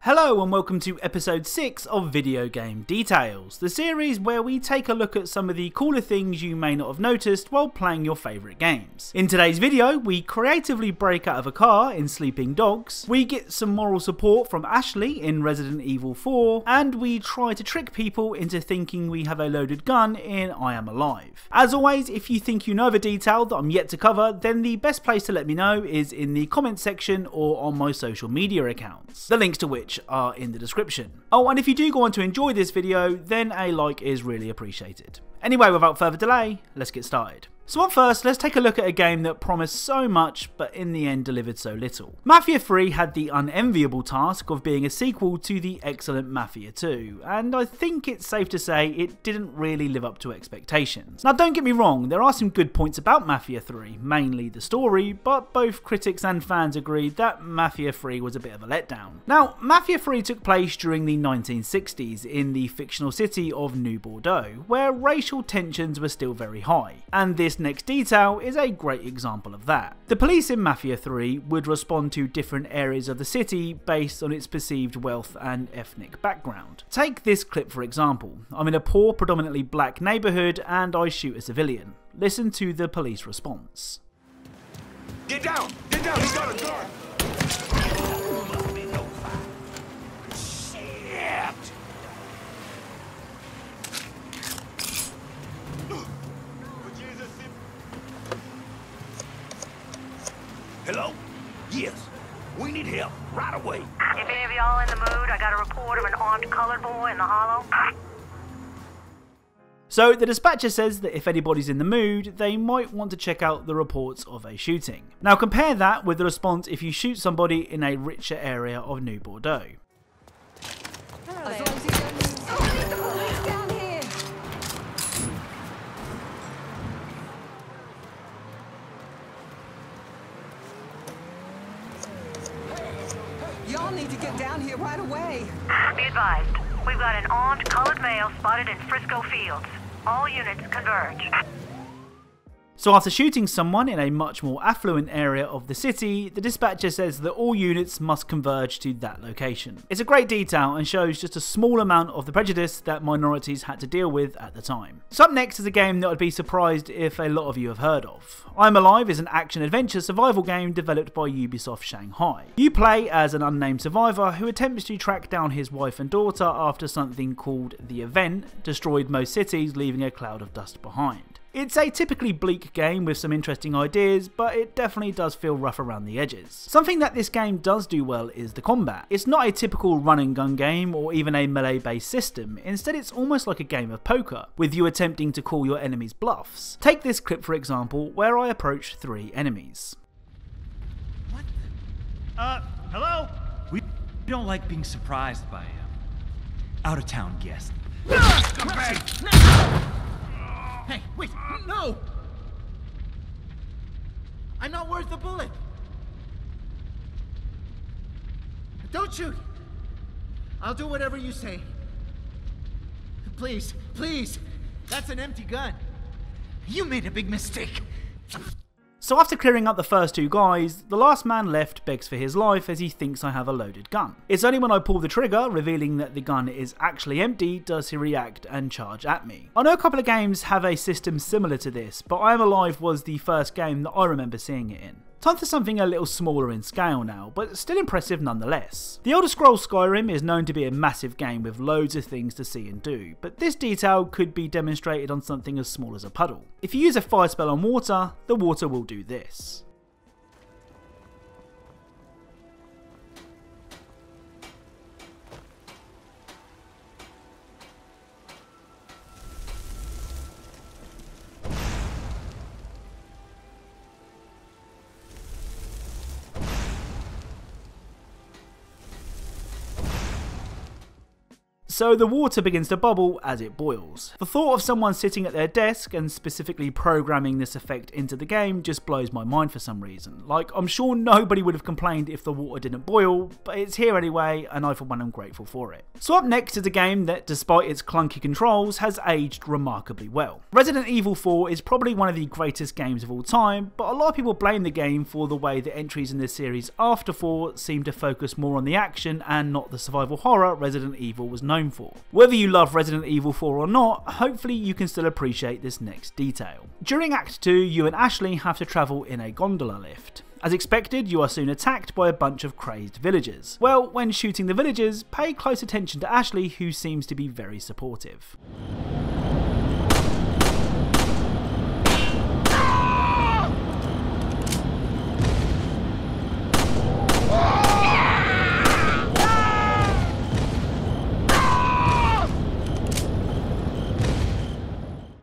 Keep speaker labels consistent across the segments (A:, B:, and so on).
A: Hello and welcome to episode 6 of Video Game Details, the series where we take a look at some of the cooler things you may not have noticed while playing your favourite games. In today's video, we creatively break out of a car in Sleeping Dogs, we get some moral support from Ashley in Resident Evil 4, and we try to trick people into thinking we have a loaded gun in I Am Alive. As always, if you think you know of a detail that I'm yet to cover, then the best place to let me know is in the comments section or on my social media accounts, the links to which are in the description. Oh, and if you do go on to enjoy this video, then a like is really appreciated. Anyway, without further delay, let's get started. So up first, let's take a look at a game that promised so much, but in the end delivered so little. Mafia 3 had the unenviable task of being a sequel to the excellent Mafia 2, and I think it's safe to say it didn't really live up to expectations. Now don't get me wrong, there are some good points about Mafia 3, mainly the story, but both critics and fans agreed that Mafia 3 was a bit of a letdown. Now, Mafia 3 took place during the 1960s in the fictional city of New Bordeaux, where racial tensions were still very high, and this next detail is a great example of that. The police in Mafia 3 would respond to different areas of the city based on its perceived wealth and ethnic background. Take this clip for example. I'm in a poor, predominantly black neighbourhood and I shoot a civilian. Listen to the police response.
B: Get down! Get down! He's got a gun! Shit! Hello? Yes. We need help right away.
C: If any of y'all in the mood, I got a report of an armed colored boy in the hollow.
A: So the dispatcher says that if anybody's in the mood, they might want to check out the reports of a shooting. Now compare that with the response if you shoot somebody in a richer area of New Bordeaux.
D: Y'all need to get down here right away.
C: Be advised, we've got an armed colored male spotted in Frisco Fields. All units converge.
A: So after shooting someone in a much more affluent area of the city, the dispatcher says that all units must converge to that location. It's a great detail and shows just a small amount of the prejudice that minorities had to deal with at the time. So up next is a game that I'd be surprised if a lot of you have heard of. I'm Alive is an action-adventure survival game developed by Ubisoft Shanghai. You play as an unnamed survivor who attempts to track down his wife and daughter after something called The Event destroyed most cities, leaving a cloud of dust behind. It's a typically bleak game with some interesting ideas, but it definitely does feel rough around the edges. Something that this game does do well is the combat. It's not a typical run and gun game or even a melee based system, instead it's almost like a game of poker, with you attempting to call your enemies bluffs. Take this clip for example, where I approach 3 enemies.
E: What? Hello? We don't like being surprised by out-of-town guests.
B: Come back!
E: Hey, wait, no! I'm not worth a bullet! Don't shoot! I'll do whatever you say. Please, please! That's an empty gun. You made a big mistake.
A: So after clearing up the first 2 guys, the last man left begs for his life as he thinks I have a loaded gun. It's only when I pull the trigger, revealing that the gun is actually empty, does he react and charge at me. I know a couple of games have a system similar to this, but I Am Alive was the first game that I remember seeing it in. Time for something a little smaller in scale now, but still impressive nonetheless. The older Scrolls Skyrim is known to be a massive game with loads of things to see and do, but this detail could be demonstrated on something as small as a puddle. If you use a fire spell on water, the water will do this. so the water begins to bubble as it boils. The thought of someone sitting at their desk and specifically programming this effect into the game just blows my mind for some reason. Like, I'm sure nobody would have complained if the water didn't boil, but it's here anyway, and I for one am grateful for it. So up next is a game that, despite its clunky controls, has aged remarkably well. Resident Evil 4 is probably one of the greatest games of all time, but a lot of people blame the game for the way the entries in this series after 4 seem to focus more on the action and not the survival horror Resident Evil was known for. Whether you love Resident Evil 4 or not, hopefully you can still appreciate this next detail. During Act 2, you and Ashley have to travel in a gondola lift. As expected, you are soon attacked by a bunch of crazed villagers. Well, when shooting the villagers, pay close attention to Ashley, who seems to be very supportive.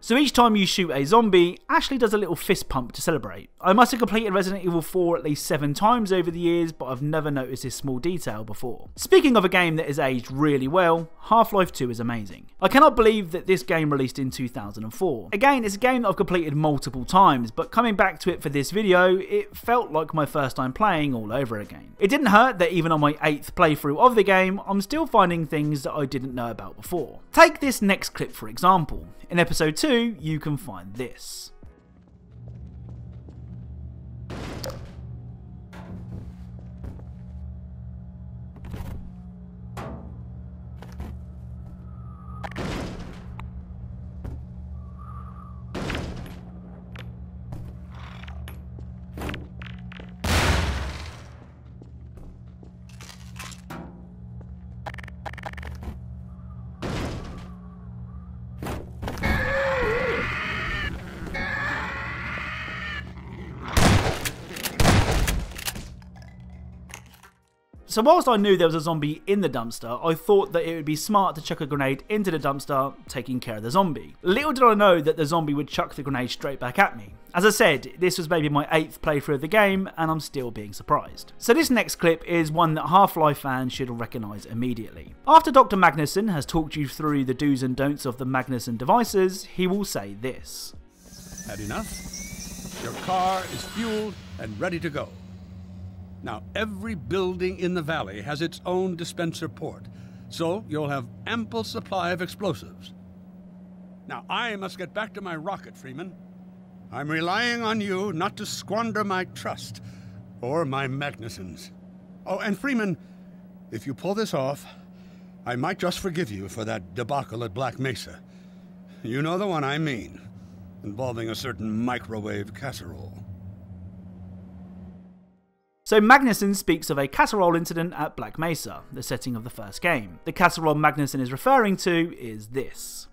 A: So each time you shoot a zombie, Ashley does a little fist pump to celebrate. I must have completed Resident Evil 4 at least 7 times over the years, but I've never noticed this small detail before. Speaking of a game that has aged really well, Half-Life 2 is amazing. I cannot believe that this game released in 2004. Again, it's a game that I've completed multiple times, but coming back to it for this video, it felt like my first time playing all over again. It didn't hurt that even on my 8th playthrough of the game, I'm still finding things that I didn't know about before. Take this next clip for example. In episode 2, you can find this. So whilst I knew there was a zombie in the dumpster, I thought that it would be smart to chuck a grenade into the dumpster, taking care of the zombie. Little did I know that the zombie would chuck the grenade straight back at me. As I said, this was maybe my 8th playthrough of the game, and I'm still being surprised. So this next clip is one that Half-Life fans should recognise immediately. After Dr. Magnuson has talked you through the do's and don'ts of the Magnuson devices, he will say this.
F: Had enough? Your car is fueled and ready to go. Now, every building in the valley has its own dispenser port, so you'll have ample supply of explosives. Now, I must get back to my rocket, Freeman. I'm relying on you not to squander my trust, or my Magnuson's. Oh, and Freeman, if you pull this off, I might just forgive you for that debacle at Black Mesa. You know the one I mean, involving a certain microwave casserole.
A: So Magnuson speaks of a casserole incident at Black Mesa, the setting of the first game. The casserole Magnuson is referring to is this.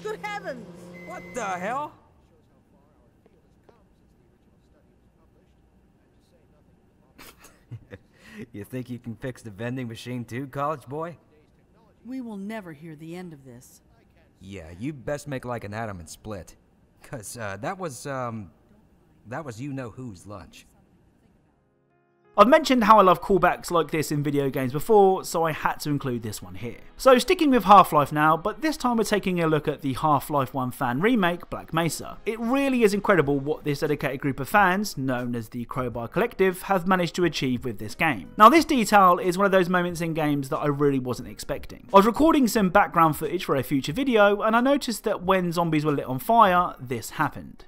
G: Good heavens! What the hell?
H: You think you can fix the vending machine too, college boy?
I: We will never hear the end of this.
H: Yeah, you best make like an atom and split. Cause that was you-know-who's lunch.
A: I've mentioned how I love callbacks like this in video games before, so I had to include this one here. So sticking with Half-Life now, but this time we're taking a look at the Half-Life 1 fan remake, Black Mesa. It really is incredible what this dedicated group of fans, known as the Crowbar Collective, have managed to achieve with this game. Now this detail is one of those moments in games that I really wasn't expecting. I was recording some background footage for a future video, and I noticed that when zombies were lit on fire, this happened.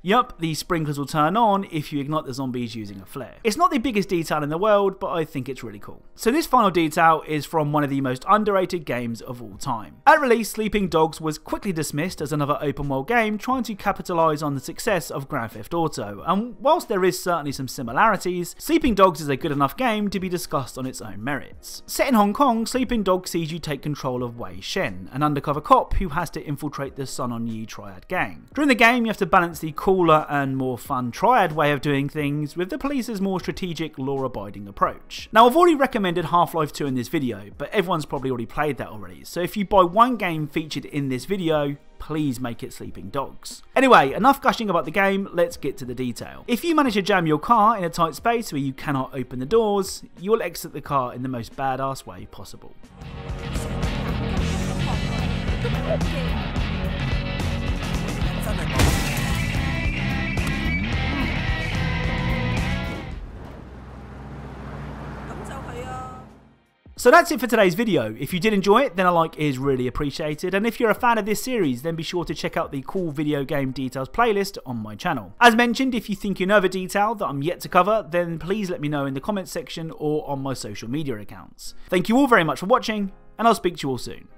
A: Yup, the sprinklers will turn on if you ignite the zombies using a flare. It's not the biggest detail in the world, but I think it's really cool. So this final detail is from one of the most underrated games of all time. At release, Sleeping Dogs was quickly dismissed as another open world game trying to capitalise on the success of Grand Theft Auto, and whilst there is certainly some similarities, Sleeping Dogs is a good enough game to be discussed on its own merits. Set in Hong Kong, Sleeping Dogs sees you take control of Wei Shen, an undercover cop who has to infiltrate the Sun On Yee Triad gang. During the game, you have to balance the cooler and more fun Triad way of doing things with the police's more strategic, law-abiding approach. Now, I've already recommended Half-Life 2 in this video, but everyone's probably already played that already, so if you buy one game featured in this video, please make it Sleeping Dogs. Anyway, enough gushing about the game, let's get to the detail. If you manage to jam your car in a tight space where you cannot open the doors, you will exit the car in the most badass way possible. So that's it for today's video. If you did enjoy it, then a like is really appreciated, and if you're a fan of this series, then be sure to check out the cool video game details playlist on my channel. As mentioned, if you think you know of a detail that I'm yet to cover, then please let me know in the comments section or on my social media accounts. Thank you all very much for watching, and I'll speak to you all soon.